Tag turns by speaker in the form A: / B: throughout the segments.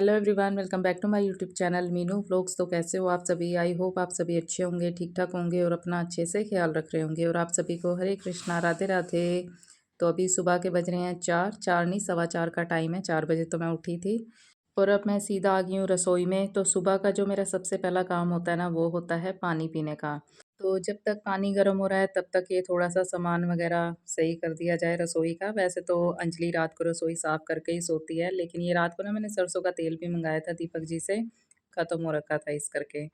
A: Hello everyone, welcome back to my YouTube channel Meenu vlogs. तो कैसे हो आप सभी? आई होप आप सभी अच्छे होंगे, ठीक ठाक होंगे और अपना अच्छे से ख्याल रख रहे होंगे। और आप सभी को हरे कृष्णा, राधे राधे। तो अभी सुबह के बज रहे हैं 4 नहीं 4:15 का टाइम है। 4 बजे तो मैं उठी थी और अब मैं सीधा आ गई हूँ रसोई में। तो सुबह का जो मेरा सबसे पहला काम होता है ना, वो होता है पानी पीने का। तो जब तक पानी गर्म हो रहा है तब तक ये थोड़ा सा सामान वगैरह सही कर दिया जाए रसोई का। वैसे तो अंजलि रात को रसोई साफ करके ही सोती है, लेकिन ये रात को ना मैंने सरसों का तेल भी मंगाया था दीपक जी से, ख़त्म हो रखा था इस करके।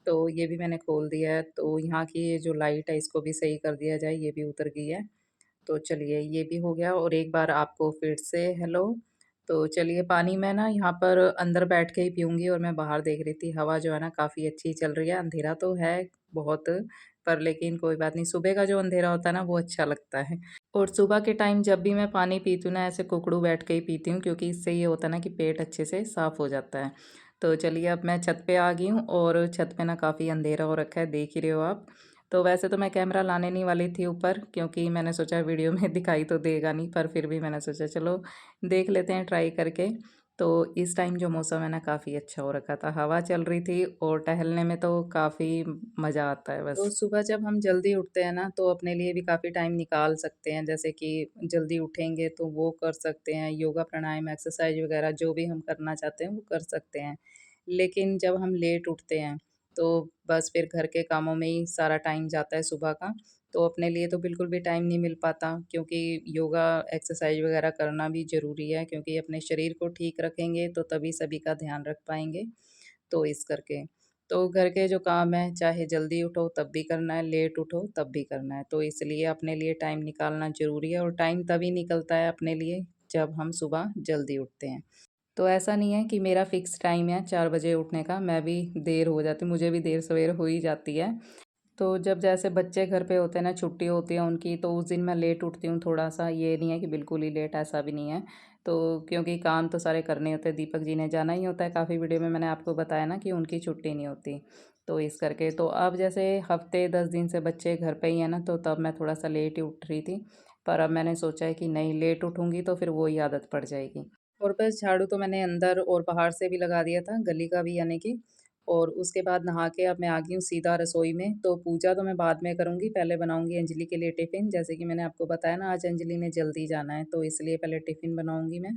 A: तो ये भी मैंने खोल दिया है। तो यहाँ की ये जो लाइट है इसको भी सही कर दिया जाए, ये भी उतर गई है। तो चलिए ये भी हो गया और एक बार आपको फिर से हेलो। तो चलिए पानी मैं ना यहाँ पर अंदर बैठ के ही पीऊँगी और मैं बाहर देख रही थी, हवा जो है ना काफ़ी अच्छी चल रही है। अंधेरा तो है बहुत, पर लेकिन कोई बात नहीं, सुबह का जो अंधेरा होता है ना वो अच्छा लगता है। और सुबह के टाइम जब भी मैं पानी पीती हूँ ना, ऐसे कुकड़ू बैठ के ही पीती हूँ, क्योंकि इससे ये होता है ना कि पेट अच्छे से साफ़ हो जाता है। तो चलिए अब मैं छत पे आ गई हूँ और छत पे ना काफ़ी अंधेरा हो रखा है, देख ही रहे हो आप। तो वैसे तो मैं कैमरा लाने नहीं वाली थी ऊपर, क्योंकि मैंने सोचा वीडियो में दिखाई तो देगा नहीं, पर फिर भी मैंने सोचा चलो देख लेते हैं ट्राई करके। तो इस टाइम जो मौसम है ना काफ़ी अच्छा हो रखा था, हवा चल रही थी और टहलने में तो काफ़ी मज़ा आता है बस। तो सुबह जब हम जल्दी उठते हैं ना तो अपने लिए भी काफ़ी टाइम निकाल सकते हैं, जैसे कि जल्दी उठेंगे तो वो कर सकते हैं, योगा प्राणायाम एक्सरसाइज वगैरह जो भी हम करना चाहते हैं वो कर सकते हैं। लेकिन जब हम लेट उठते हैं तो बस फिर घर के कामों में ही सारा टाइम जाता है सुबह का। तो अपने लिए तो बिल्कुल भी टाइम नहीं मिल पाता, क्योंकि योगा एक्सरसाइज वगैरह करना भी ज़रूरी है, क्योंकि अपने शरीर को ठीक रखेंगे तो तभी सभी का ध्यान रख पाएँगे। तो इस करके तो घर के जो काम हैं, चाहे जल्दी उठो तब भी करना है, लेट उठो तब भी करना है। तो इसलिए अपने लिए टाइम निकालना ज़रूरी है और टाइम तभी निकलता है अपने लिए जब हम सुबह जल्दी उठते हैं। तो ऐसा नहीं है कि मेरा फ़िक्स टाइम है 4 बजे उठने का, मैं भी देर हो जाती, मुझे भी देर सवेर हो ही जाती है। तो जब जैसे बच्चे घर पे होते हैं ना, छुट्टी होती है उनकी, तो उस दिन मैं लेट उठती हूँ थोड़ा-सा, ये नहीं है कि बिल्कुल ही लेट, ऐसा भी नहीं है। तो क्योंकि काम तो सारे करने होते हैं, दीपक जी ने जाना ही होता है, काफ़ी वीडियो में मैंने आपको बताया ना कि उनकी छुट्टी नहीं होती। तो इस करके तो अब जैसे हफ़्ते 10 दिन से बच्चे घर पे ही हैं ना, तो तब मैं थोड़ा-सा लेट ही उठ रही थी। पर अब मैंने सोचा है कि नहीं, लेट उठूँगी तो फिर वही आदत पड़ जाएगी। और बस झाड़ू तो मैंने अंदर और बाहर से भी लगा दिया था, गली का भी यानी कि। और उसके बाद नहा के अब मैं आ गई हूँ सीधा रसोई में। तो पूजा तो मैं बाद में करूँगी, पहले बनाऊँगी अंजलि के लिए टिफ़िन। जैसे कि मैंने आपको बताया ना, आज अंजलि ने जल्दी जाना है, तो इसलिए पहले टिफ़िन बनाऊँगी मैं।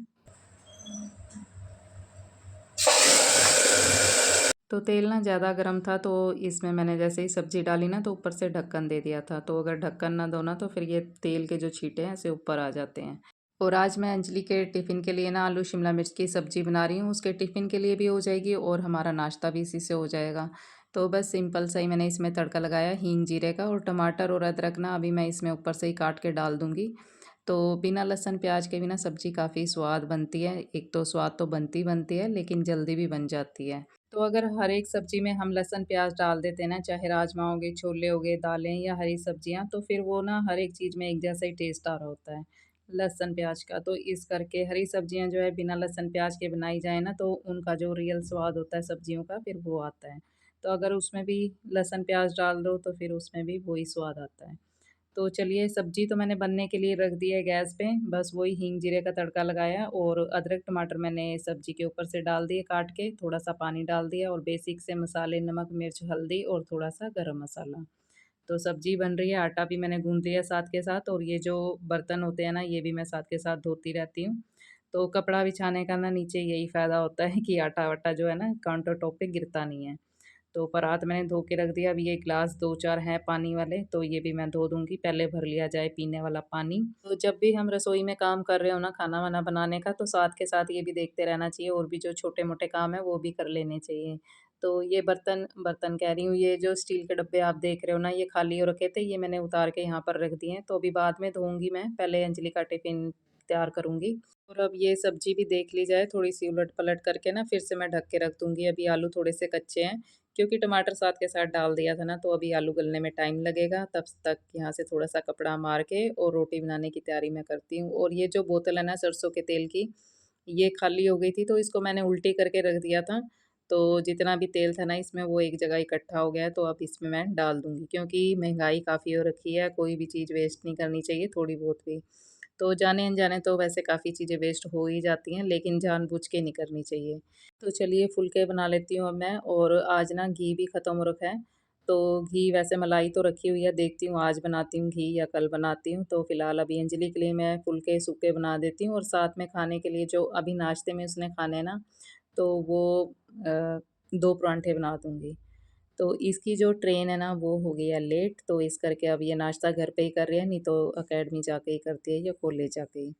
A: तो तेल ना ज़्यादा गर्म था, तो इसमें मैंने जैसे ही सब्ज़ी डाली ना तो ऊपर से ढक्कन दे दिया था। तो अगर ढक्कन ना दो ना तो फिर ये तेल के जो छींटे हैं ऐसे ऊपर आ जाते हैं। और आज मैं अंजलि के टिफ़िन के लिए ना आलू शिमला मिर्च की सब्ज़ी बना रही हूँ, उसके टिफ़िन के लिए भी हो जाएगी और हमारा नाश्ता भी इसी से हो जाएगा। तो बस सिंपल सा ही मैंने इसमें तड़का लगाया हींग जीरे का, और टमाटर और अदरक ना अभी मैं इसमें ऊपर से ही काट के डाल दूँगी। तो बिना लहसुन प्याज के भी ना सब्ज़ी काफ़ी स्वाद बनती है। एक तो स्वाद तो बनती है, लेकिन जल्दी भी बन जाती है। तो अगर हर एक सब्ज़ी में हम लहसुन प्याज डाल देते हैं ना, चाहे राजमा हो गए, छोले हो गए, दालें या हरी सब्जियाँ, तो फिर वो ना हर एक चीज़ में एक जैसा ही टेस्ट आ रहा होता है लहसुन प्याज का। तो इस करके हरी सब्जियाँ जो है बिना लहसुन प्याज के बनाई जाए ना, तो उनका जो रियल स्वाद होता है सब्जियों का, फिर वो आता है। तो अगर उसमें भी लहसुन प्याज डाल दो तो फिर उसमें भी वही स्वाद आता है। तो चलिए सब्ज़ी तो मैंने बनने के लिए रख दी है गैस पे, बस वही हींग जीरे का तड़का लगाया और अदरक टमाटर मैंने सब्ज़ी के ऊपर से डाल दिए काट के, थोड़ा-सा पानी डाल दिया और बेसिक से मसाले नमक, मिर्च, हल्दी और थोड़ा-सा गरम मसाला। तो सब्ज़ी बन रही है, आटा भी मैंने गूँथ लिया साथ के साथ, और ये जो बर्तन होते हैं ना, ये भी मैं साथ के साथ धोती रहती हूँ। तो कपड़ा बिछाने का ना नीचे यही फ़ायदा होता है कि आटा-वाटा जो है ना काउंटर टॉप पे गिरता नहीं है। तो परात मैंने धो के रख दिया। अब ये ग्लास 2-4 हैं पानी वाले, तो ये भी मैं धो दूँगी, पहले भर लिया जाए पीने वाला पानी। तो जब भी हम रसोई में काम कर रहे हो ना खाना-वाना बनाने का, तो साथ के साथ ये भी देखते रहना चाहिए, और भी जो छोटे-मोटे काम हैं वो भी कर लेने चाहिए। तो ये बर्तन बर्तन कह रही हूँ, ये जो स्टील के डब्बे आप देख रहे हो ना, ये खाली हो रखे थे, ये मैंने उतार के यहाँ पर रख दिए हैं। तो अभी बाद में धोऊँगी मैं, पहले अंजलि का टिफ़िन तैयार करूँगी। और अब ये सब्ज़ी भी देख ली जाए, थोड़ी-सी उलट-पलट करके ना फिर से मैं ढक के रख दूँगी। अभी आलू थोड़े से कच्चे हैं, क्योंकि टमाटर साथ के साथ डाल दिया था ना, तो अभी आलू गलने में टाइम लगेगा। तब तक यहाँ से थोड़ा-सा कपड़ा मार के और रोटी बनाने की तैयारी मैं करती हूँ। और ये जो बोतल है ना सरसों के तेल की, ये खाली हो गई थी, तो इसको मैंने उल्टी करके रख दिया था। तो जितना भी तेल था ना इसमें, वो एक जगह इकट्ठा हो गया है, तो अब इसमें मैं डाल दूँगी, क्योंकि महँगाई काफ़ी हो रखी है, कोई भी चीज़ वेस्ट नहीं करनी चाहिए, थोड़ी बहुत भी। तो जाने-अनजाने तो वैसे काफ़ी चीज़ें वेस्ट हो ही जाती हैं, लेकिन जानबूझ के नहीं करनी चाहिए। तो चलिए फुलके बना लेती हूँ अब मैं, और आज ना घी भी ख़त्म हो रखा है, तो घी वैसे मलाई तो रखी हुई है, देखती हूँ आज बनाती हूँ घी या कल बनाती हूँ। तो फ़िलहाल अभी अंजलि के लिए मैं फुलके सूखे बना देती हूँ, और साथ में खाने के लिए जो अभी नाश्ते में उसने खाने हैं ना, तो वो 2 परांठे बना दूँगी। तो इसकी जो ट्रेन है ना वो हो गई है लेट, तो इस करके अब ये नाश्ता घर पे ही कर रहे हैं, नहीं तो अकेडमी जाके ही करती है या कॉलेज जाके ही।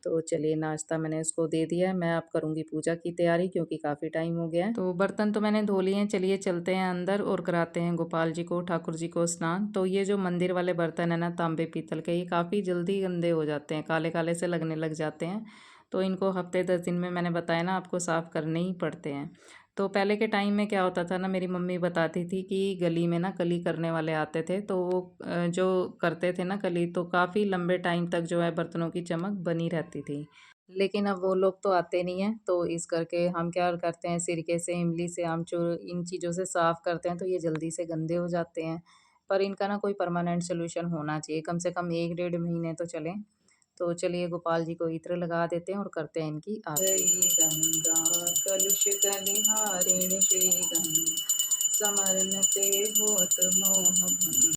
A: तो चलिए नाश्ता मैंने इसको दे दिया है, मैं अब करूँगी पूजा की तैयारी क्योंकि काफ़ी टाइम हो गया है। तो बर्तन तो मैंने धो लिए हैं, चलिए चलते हैं अंदर और कराते हैं गोपाल जी को, ठाकुर जी को स्नान। तो ये जो मंदिर वाले बर्तन है ना तांबे पीतल के, ये काफ़ी जल्दी गंदे हो जाते हैं, काले-काले से लगने लग जाते हैं। तो इनको हफ्ते 10 दिन में मैंने बताया ना आपको साफ़ करने ही पड़ते हैं। तो पहले के टाइम में क्या होता था ना, मेरी मम्मी बताती थी कि गली में ना कली करने वाले आते थे, तो वो जो करते थे ना कली, तो काफ़ी लंबे टाइम तक जो है बर्तनों की चमक बनी रहती थी। लेकिन अब वो लोग तो आते नहीं हैं, तो इस करके हम क्या करते हैं, सिरके से, इमली से, आमचूर इन चीज़ों से साफ़ करते हैं, तो ये जल्दी से गंदे हो जाते हैं। पर इनका ना कोई परमानेंट सॉल्यूशन होना चाहिए, कम से कम 1 डेढ़ महीने तो चलें। तो चलिए गोपाल जी को इत्र लगा देते हैं और करते हैं इनकी आरती। जय गंगा कलुषितनिहारिणि श्री गंगा समरन ते होत मोह भंग।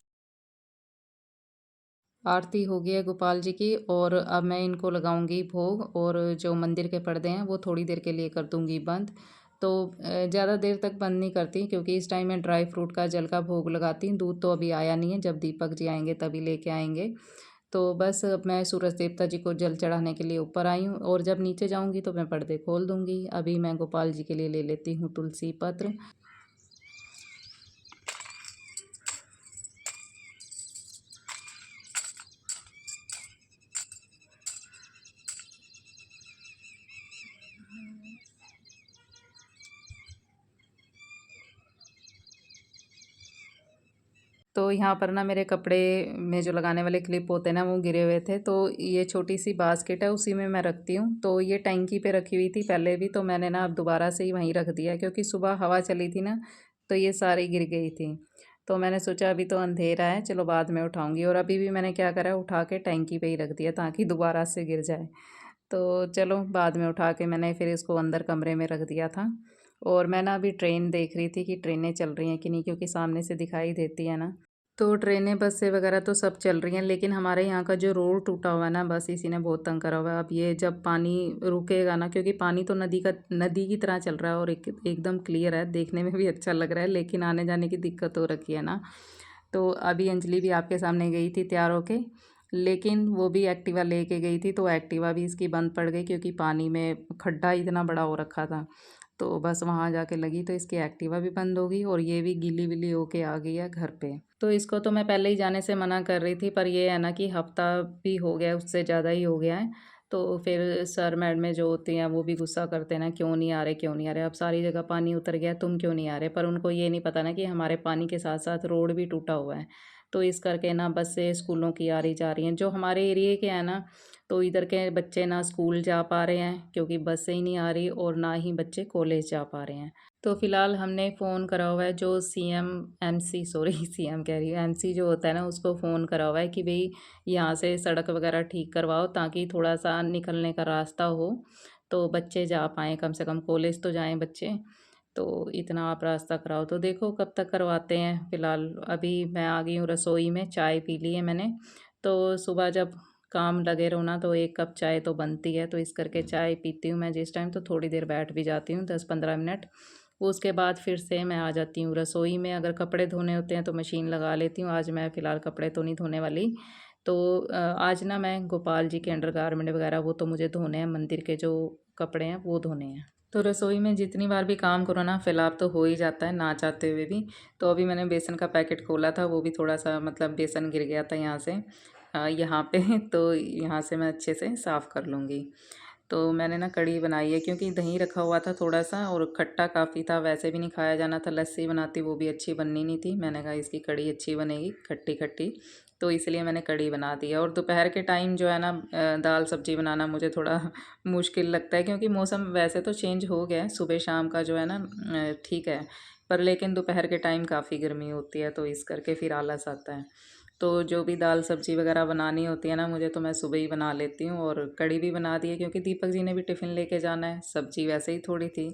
A: आरती हो गई है गोपाल जी की, और अब मैं इनको लगाऊंगी भोग, और जो मंदिर के पर्दे हैं वो थोड़ी देर के लिए कर दूंगी बंद। तो ज़्यादा देर तक बंद नहीं करती, क्योंकि इस टाइम मैं ड्राई फ्रूट का जल का भोग लगाती हूँ। दूध तो अभी आया नहीं है, जब दीपक जी आएंगे तभी लेके आएंगे। तो बस अब मैं सूरज देवता जी को जल चढ़ाने के लिए ऊपर आई हूँ, और जब नीचे जाऊँगी तो मैं पर्दे खोल दूँगी। अभी मैं गोपाल जी के लिए ले लेती हूँ तुलसी पत्र। तो यहाँ पर ना मेरे कपड़े में जो लगाने वाले क्लिप होते हैं ना वो गिरे हुए थे, तो ये छोटी सी बास्केट है, उसी में मैं रखती हूँ। तो ये टंकी पे रखी हुई थी पहले भी, तो मैंने ना अब दोबारा से ही वहीं रख दिया, क्योंकि सुबह हवा चली थी ना, तो ये सारी गिर गई थी। तो मैंने सोचा अभी तो अंधेरा है, चलो बाद में उठाऊँगी, और अभी भी मैंने क्या करा, उठा के टंकी पे ही रख दिया ताकि दोबारा से गिर जाए। तो चलो बाद में उठा के मैंने फिर इसको अंदर कमरे में रख दिया था। और मैं ना अभी ट्रेन देख रही थी कि ट्रेनें चल रही हैं कि नहीं, क्योंकि सामने से दिखाई देती है ना। तो ट्रेनें, बसें वगैरह तो सब चल रही हैं, लेकिन हमारे यहाँ का जो रोड टूटा हुआ है ना, बस इसी ने बहुत तंग करा हुआ है। अब ये जब पानी रुकेगा ना, क्योंकि पानी तो नदी की तरह चल रहा है, और एकदम क्लियर है, देखने में भी अच्छा लग रहा है, लेकिन आने जाने की दिक्कत हो रखी है ना। तो अभी अंजलि भी आपके सामने गई थी तैयार होके, लेकिन वो भी एक्टिवा लेके गई थी, तो एक्टिवा भी इसकी बंद पड़ गई, क्योंकि पानी में खड्डा इतना बड़ा हो रखा था। तो बस वहाँ जाके लगी, तो इसकी एक्टिवा भी बंद हो गई, और ये भी गीली विली होके आ गई है घर पे। तो इसको तो मैं पहले ही जाने से मना कर रही थी, पर ये है ना कि हफ्ता भी हो गया है, उससे ज़्यादा ही हो गया है। तो फिर सर मैडमें जो होती हैं वो भी गुस्सा करते हैं ना, क्यों नहीं आ रहे, क्यों नहीं आ रहे, अब सारी जगह पानी उतर गया, तुम क्यों नहीं आ रहे। पर उनको ये नहीं पता ना कि हमारे पानी के साथ साथ रोड भी टूटा हुआ है। तो इस करके ना बसें स्कूलों की आ रही जा रही हैं, जो हमारे एरिए के हैं ना, तो इधर के बच्चे ना स्कूल जा पा रहे हैं, क्योंकि बसें ही नहीं आ रही, और ना ही बच्चे कॉलेज जा पा रहे हैं। तो फ़िलहाल हमने फ़ोन करा हुआ है जो सीएम एमसी सॉरी सीएम कह रही हूँ, एमसी जो होता है ना, उसको फ़ोन करा हुआ है कि भई यहाँ से सड़क वगैरह ठीक करवाओ, ताकि थोड़ा-सा निकलने का रास्ता हो, तो बच्चे जा पाएँ, कम से कम कॉलेज तो जाएँ बच्चे। तो इतना आप रास्ता कराओ, तो देखो कब तक करवाते हैं। फ़िलहाल अभी मैं आ गई हूँ रसोई में, चाय पी ली है मैंने। तो सुबह जब काम लगे रहो ना, तो 1 कप चाय तो बनती है, तो इस करके चाय पीती हूँ मैं जिस टाइम, तो थोड़ी देर बैठ भी जाती हूँ, 10-15 मिनट। उसके बाद फिर से मैं आ जाती हूँ रसोई में, अगर कपड़े धोने होते हैं तो मशीन लगा लेती हूँ। आज मैं फ़िलहाल कपड़े तो नहीं धोने वाली। तो आज ना मैं गोपाल जी के अंडरगारमेंट वगैरह वो तो मुझे धोने हैं, मंदिर के जो कपड़े हैं वो धोने हैं। तो रसोई में जितनी बार भी काम करो ना, फैलाव तो हो ही जाता है ना चाहते हुए भी। तो अभी मैंने बेसन का पैकेट खोला था, वो भी थोड़ा-सा मतलब बेसन गिर गया था यहाँ से यहाँ पे तो यहाँ से मैं अच्छे से साफ़ कर लूँगी। तो मैंने ना कढ़ी बनाई है, क्योंकि दही रखा हुआ था थोड़ा-सा, और खट्टा काफ़ी था, वैसे भी नहीं खाया जाना था, लस्सी बनाती वो भी अच्छी बननी नहीं थी। मैंने कहा इसकी कढ़ी अच्छी बनेगी, खट्टी-खट्टी, तो इसलिए मैंने कढ़ी बना दी है। और दोपहर के टाइम जो है ना दाल सब्ज़ी बनाना मुझे थोड़ा मुश्किल लगता है, क्योंकि मौसम वैसे तो चेंज हो गया है, सुबह-शाम का जो है ना ठीक है, पर लेकिन दोपहर के टाइम काफ़ी गर्मी होती है, तो इस करके फिर आलस आता है। तो जो भी दाल सब्ज़ी वग़ैरह बनानी होती है ना मुझे, तो मैं सुबह ही बना लेती हूँ। और कढ़ी भी बना दी है क्योंकि दीपक जी ने भी टिफ़िन लेके जाना है, सब्ज़ी वैसे ही थोड़ी थी,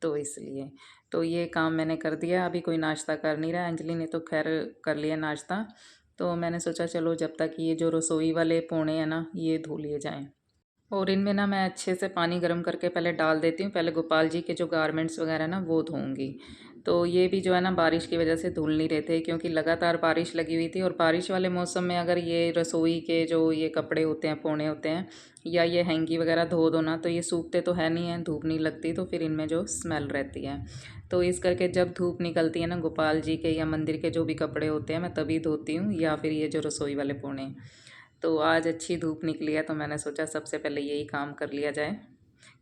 A: तो इसलिए। तो ये काम मैंने कर दिया, अभी कोई नाश्ता कर नहीं रहा है, अंजलि ने तो ख़ैर कर लिया नाश्ता। तो मैंने सोचा चलो जब तक ये जो रसोई वाले पोने हैं ना, ये धो लिए जाएँ। और इनमें ना मैं अच्छे से पानी गर्म करके पहले डाल देती हूँ, पहले गोपाल जी के जो गारमेंट्स वगैरह ना वो धोऊँगी। तो ये भी जो है ना बारिश की वजह से धुल नहीं रहे थे, क्योंकि लगातार बारिश लगी हुई थी। और बारिश वाले मौसम में अगर ये रसोई के जो ये कपड़े होते हैं, पोने होते हैं, या ये हैंकी वगैरह धो दो ना, तो ये सूखते तो है नहीं है, धूप नहीं लगती, तो फिर इनमें जो स्मेल रहती है। तो इस करके जब धूप निकलती है ना गोपाल जी के या मंदिर के जो भी कपड़े होते हैं, मैं तभी धोती हूँ, या फिर ये जो रसोई वाले पोने। तो आज अच्छी धूप निकली है, तो मैंने सोचा सबसे पहले यही काम कर लिया जाए,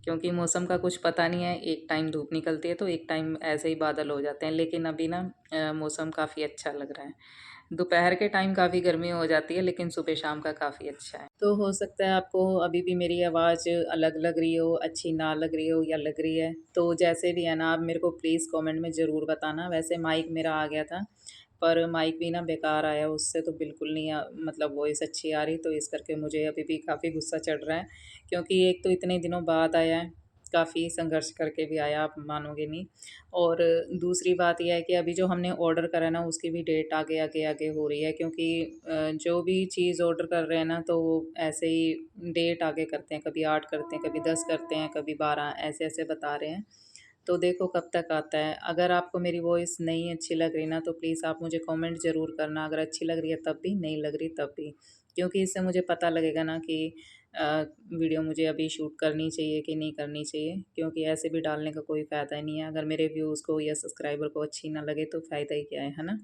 A: क्योंकि मौसम का कुछ पता नहीं है, एक टाइम धूप निकलती है तो एक टाइम ऐसे ही बादल हो जाते हैं। लेकिन अभी ना मौसम काफ़ी अच्छा लग रहा है। दोपहर के टाइम काफ़ी गर्मी हो जाती है, लेकिन सुबह शाम का काफ़ी अच्छा है। तो हो सकता है आपको अभी भी मेरी आवाज़ अलग लग रही हो, अच्छी ना लग रही हो, या लग रही है, तो जैसे भी है ना आप मेरे को प्लीज़ कमेंट में ज़रूर बताना। वैसे माइक मेरा आ गया था, पर माइक भी ना बेकार आया, उससे तो बिल्कुल नहीं मतलब वॉइस अच्छी आ रही, तो इस करके मुझे अभी भी काफ़ी गुस्सा चढ़ रहा है। क्योंकि एक तो इतने दिनों बाद आया है, काफ़ी संघर्ष करके भी आया, आप मानोगे नहीं। और दूसरी बात ये है कि अभी जो हमने ऑर्डर करा है ना, उसकी भी डेट आगे आगे आगे हो रही है, क्योंकि जो भी चीज़ ऑर्डर कर रहे हैं ना, तो वो ऐसे ही डेट आगे करते हैं, कभी 8 करते हैं, कभी 10 करते हैं, कभी 12, ऐसे ऐसे बता रहे हैं। तो देखो कब तक आता है। अगर आपको मेरी वॉइस नहीं अच्छी लग रही ना, तो प्लीज़ आप मुझे कमेंट ज़रूर करना, अगर अच्छी लग रही है तब भी, नहीं लग रही तब भी। क्योंकि इससे मुझे पता लगेगा ना कि वीडियो मुझे अभी शूट करनी चाहिए कि नहीं करनी चाहिए, क्योंकि ऐसे भी डालने का कोई फ़ायदा ही नहीं है। अगर मेरे व्यूज़ को या सब्सक्राइबर को अच्छी ना लगे तो फ़ायदा ही क्या है ना?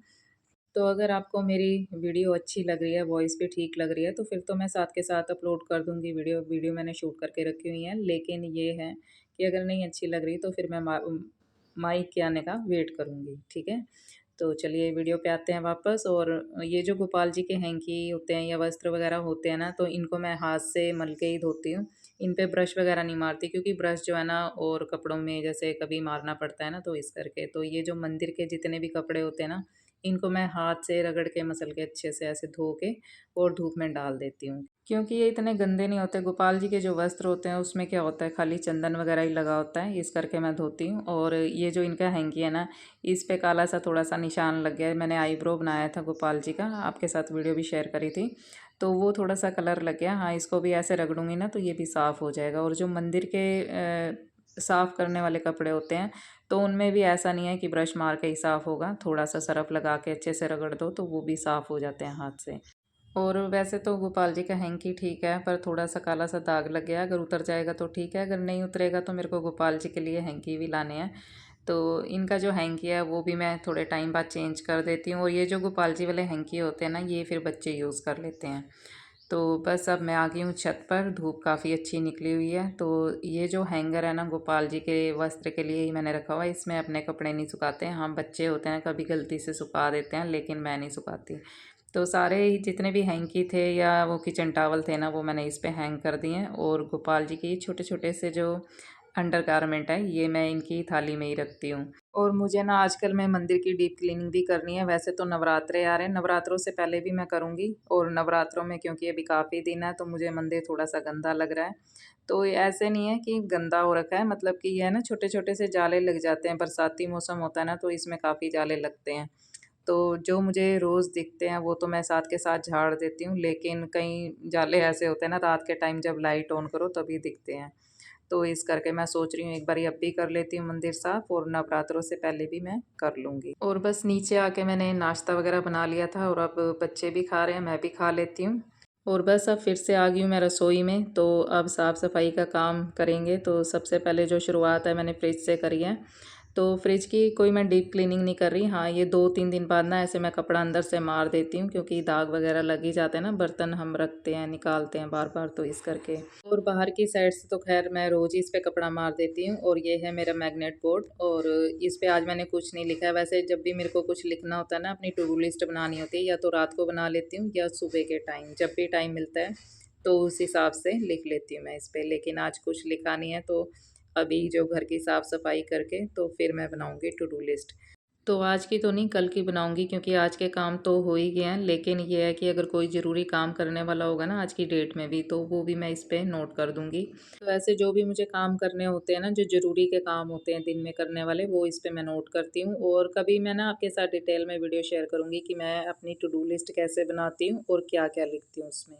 A: तो अगर आपको मेरी वीडियो अच्छी लग रही है, वॉइस भी ठीक लग रही है, तो फिर तो मैं साथ के साथ अपलोड कर दूँगी वीडियो। वीडियो मैंने शूट करके रखी हुई है, लेकिन ये है कि अगर नहीं अच्छी लग रही तो फिर मैं माइक के आने का वेट करूँगी, ठीक है? तो चलिए वीडियो पे आते हैं वापस। और ये जो गोपाल जी के हैंकी होते हैं या वस्त्र वगैरह होते हैं ना, तो इनको मैं हाथ से मल के ही धोती हूँ। इन पे ब्रश वगैरह नहीं मारती, क्योंकि ब्रश जो है ना और कपड़ों में जैसे कभी मारना पड़ता है ना, तो इस करके। तो ये जो मंदिर के जितने भी कपड़े होते हैं ना, इनको मैं हाथ से रगड़ के मसल के अच्छे से ऐसे धो के और धूप में डाल देती हूँ, क्योंकि ये इतने गंदे नहीं होते। गोपाल जी के जो वस्त्र होते हैं उसमें क्या होता है, खाली चंदन वगैरह ही लगा होता है, इस करके मैं धोती हूँ। और ये जो इनका हैंकी है ना, इस पे काला सा थोड़ा सा निशान लग गया है। मैंने आईब्रो बनाया था गोपाल जी का, आपके साथ वीडियो भी शेयर करी थी, तो वो थोड़ा सा कलर लग गया। हाँ, इसको भी ऐसे रगड़ूंगी ना तो ये भी साफ़ हो जाएगा। और जो मंदिर के साफ़ करने वाले कपड़े होते हैं, तो उनमें भी ऐसा नहीं है कि ब्रश मार के ही साफ़ होगा, थोड़ा सा सरफ लगा के अच्छे से रगड़ दो तो वो भी साफ़ हो जाते हैं हाथ से। और वैसे तो गोपाल जी का हैंकी ठीक है, पर थोड़ा सा काला सा दाग लग गया है। अगर उतर जाएगा तो ठीक है, अगर नहीं उतरेगा तो मेरे को गोपाल जी के लिए हैंकी भी लाने हैं। तो इनका जो हैंकी है वो भी मैं थोड़े टाइम बाद चेंज कर देती हूँ। और ये जो गोपाल जी वाले हैंकी होते हैं ना, ये फिर बच्चे यूज़ कर लेते हैं। तो बस अब मैं आ गई हूँ छत पर, धूप काफ़ी अच्छी निकली हुई है। तो ये जो हैंगर है ना गोपाल जी के वस्त्र के लिए ही मैंने रखा हुआ है, इसमें अपने कपड़े नहीं सुखाते हैं। हम बच्चे होते हैं कभी गलती से सुखा देते हैं, लेकिन मैं नहीं सुखाती। तो सारे ही जितने भी हैंकी थे या वो किचन टावल थे ना, वो मैंने इस पे हैंग कर दिए हैं। और गोपाल जी के छोटे छोटे से जो अंडर गारमेंट है, ये मैं इनकी थाली में ही रखती हूँ। और मुझे ना आजकल मैं मंदिर की डीप क्लीनिंग भी करनी है। वैसे तो नवरात्रे आ रहे हैं, नवरात्रों से पहले भी मैं करूँगी, और नवरात्रों में क्योंकि अभी काफ़ी दिन है तो मुझे मंदिर थोड़ा सा गंदा लग रहा है। तो ये ऐसे नहीं है कि गंदा हो रखा है, मतलब कि ये है ना छोटे छोटे से जाले लग जाते हैं, बरसाती मौसम होता है ना तो इसमें काफ़ी जाले लगते हैं। तो जो मुझे रोज़ दिखते हैं वो तो मैं साथ के साथ झाड़ देती हूँ, लेकिन कई जाले ऐसे होते हैं ना, रात के टाइम जब लाइट ऑन करो तभी दिखते हैं। तो इस करके मैं सोच रही हूँ एक बारी अब भी कर लेती हूँ मंदिर साफ़, और नवरात्रों से पहले भी मैं कर लूँगी। और बस नीचे आके मैंने नाश्ता वगैरह बना लिया था, और अब बच्चे भी खा रहे हैं, मैं भी खा लेती हूँ। और बस अब फिर से आ गई हूँ मैं रसोई में, तो अब साफ़ सफाई का काम करेंगे। तो सबसे पहले जो शुरुआत है मैंने फ्रिज से करी है। तो फ्रिज की कोई मैं डीप क्लीनिंग नहीं कर रही। हाँ, ये 2-3 दिन बाद ना ऐसे मैं कपड़ा अंदर से मार देती हूँ, क्योंकि दाग वगैरह लग ही जाते हैं ना, बर्तन हम रखते हैं निकालते हैं बार बार, तो इस करके। और बाहर की साइड से तो खैर मैं रोज़ ही इस पे कपड़ा मार देती हूँ। और ये है मेरा मैग्नेट बोर्ड, और इस पे आज मैंने कुछ नहीं लिखा है। वैसे जब भी मेरे को कुछ लिखना होता है ना, अपनी टू डू लिस्ट बनानी होती है, या तो रात को बना लेती हूँ या सुबह के टाइम, जब भी टाइम मिलता है तो उस हिसाब से लिख लेती हूँ मैं इस पे। लेकिन आज कुछ लिखा नहीं है, तो अभी जो घर की साफ़ सफाई करके तो फिर मैं बनाऊँगी टू डू लिस्ट। तो आज की तो नहीं, कल की बनाऊँगी, क्योंकि आज के काम तो हो ही गए हैं। लेकिन ये है कि अगर कोई ज़रूरी काम करने वाला होगा ना आज की डेट में भी, तो वो भी मैं इस पे नोट कर दूँगी। तो ऐसे जो भी मुझे काम करने होते हैं ना, जो ज़रूरी के काम होते हैं दिन में करने वाले, वो इस पे मैं नोट करती हूँ। और कभी मैं ना आपके साथ डिटेल में वीडियो शेयर करूँगी कि मैं अपनी टू डू लिस्ट कैसे बनाती हूँ और क्या-क्या लिखती हूँ उसमें।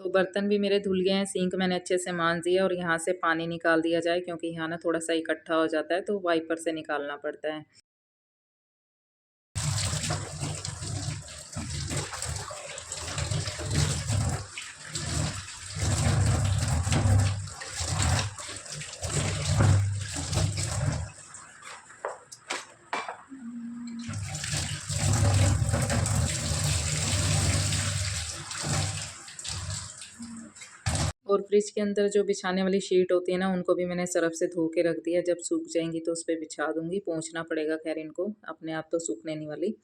A: तो बर्तन भी मेरे धुल गए हैं, सिंक मैंने अच्छे से मांज दिया और यहाँ से पानी निकाल दिया जाए, क्योंकि यहाँ ना थोड़ा-सा इकट्ठा हो जाता है, तो वाइपर से निकालना पड़ता है। और फ्रिज के अंदर जो बिछाने वाली शीट होती है ना, उनको भी मैंने सरफ़ से धो के रख दिया। जब सूख जाएँगी तो उस पे बिछा दूँगी, पोंछना पड़ेगा ख़ैर इनको, अपने आप तो सूखने नहीं वाली।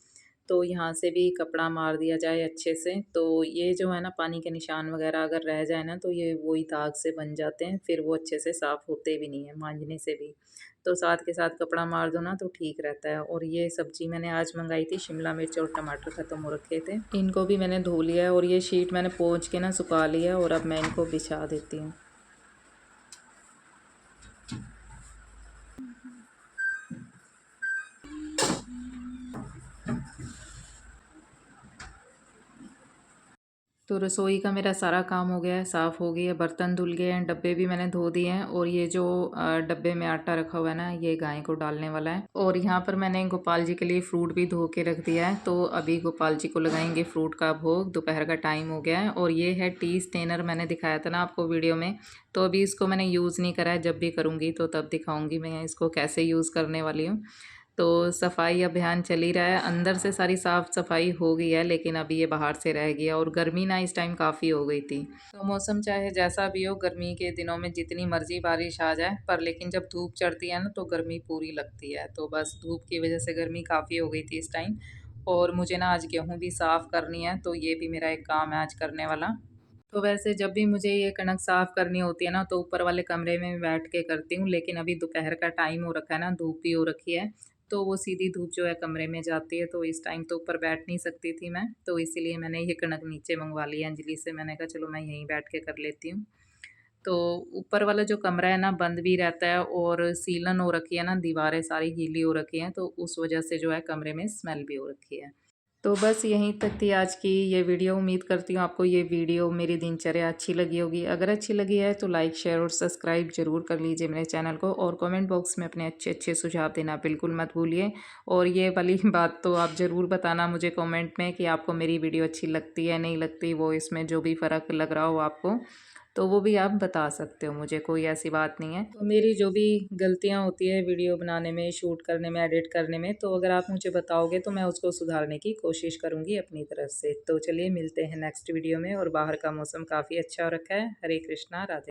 A: तो यहाँ से भी कपड़ा मार दिया जाए अच्छे से। तो ये जो है ना, पानी के निशान वग़ैरह अगर रह जाए ना, तो ये वही दाग से बन जाते हैं, फिर वो अच्छे से साफ़ होते भी नहीं हैं मांजने से भी। तो साथ के साथ कपड़ा मार दो ना, तो ठीक रहता है। और ये सब्ज़ी मैंने आज मँगाई थी, शिमला मिर्च और टमाटर ख़त्म हो रखे थे। इनको भी मैंने धो लिया है और ये शीट मैंने पोंछ के ना सुखा लिया है, और अब मैं इनको बिछा देती हूँ। तो रसोई का मेरा सारा काम हो गया है, साफ़ हो गई है, बर्तन धुल गए हैं, डब्बे भी मैंने धो दिए हैं। और ये जो डब्बे में आटा रखा हुआ है ना, ये गाय को डालने वाला है। और यहाँ पर मैंने गोपाल जी के लिए फ्रूट भी धो के रख दिया है। तो अभी गोपाल जी को लगाएंगे फ्रूट का भोग, दोपहर का टाइम हो गया है। और ये है टी स्टेनर, मैंने दिखाया था ना आपको वीडियो में। तो अभी इसको मैंने यूज़ नहीं करा है, जब भी करूँगी तो तब दिखाऊँगी मैं इसको कैसे यूज़ करने वाली हूँ। तो सफाई अभियान चल ही रहा है, अंदर से सारी साफ़ सफाई हो गई है, लेकिन अभी ये बाहर से रह गया। और गर्मी ना इस टाइम काफ़ी हो गई थी। तो मौसम चाहे जैसा भी हो, गर्मी के दिनों में जितनी मर्ज़ी बारिश आ जाए, पर लेकिन जब धूप चढ़ती है ना, तो गर्मी पूरी लगती है। तो बस धूप की वज़ह से गर्मी काफ़ी हो गई थी इस टाइम। और मुझे ना आज गेहूँ भी साफ़ करनी है, तो ये भी मेरा एक काम है आज करने वाला। तो वैसे जब भी मुझे ये कनक साफ़ करनी होती है ना, तो ऊपर वाले कमरे में बैठ के करती हूँ। लेकिन अभी दोपहर का टाइम हो रखा है ना, धूप भी हो रखी है, तो वो सीधी धूप जो है कमरे में जाती है, तो इस टाइम तो ऊपर बैठ नहीं सकती थी मैं, तो इसीलिए मैंने ये कनक नीचे मंगवा ली है अंजलि से। मैंने कहा चलो मैं यहीं बैठ के कर लेती हूँ। तो ऊपर वाला जो कमरा है ना, बंद भी रहता है, और सीलन हो रखी है ना, दीवारें सारी गीली हो रखी हैं, तो उस वजह से जो है कमरे में स्मेल भी हो रखी है। तो बस यहीं तक थी आज की ये वीडियो। उम्मीद करती हूँ आपको ये वीडियो मेरी दिनचर्या अच्छी लगी होगी। अगर अच्छी लगी है तो लाइक, शेयर और सब्सक्राइब ज़रूर कर लीजिए मेरे चैनल को। और कमेंट बॉक्स में अपने अच्छे अच्छे सुझाव देना बिल्कुल मत भूलिए। और ये वाली बात तो आप ज़रूर बताना मुझे कमेंट में कि आपको मेरी वीडियो अच्छी लगती है नहीं लगती, वो इसमें जो भी फ़र्क लग रहा हो आपको, तो वो भी आप बता सकते हो मुझे, कोई ऐसी बात नहीं है। तो मेरी जो भी गलतियाँ होती है वीडियो बनाने में, शूट करने में, एडिट करने में, तो अगर आप मुझे बताओगे तो मैं उसको सुधारने की कोशिश करूँगी अपनी तरफ से। तो चलिए मिलते हैं नेक्स्ट वीडियो में। और बाहर का मौसम काफ़ी अच्छा हो रखा है। हरे कृष्णा, राधे।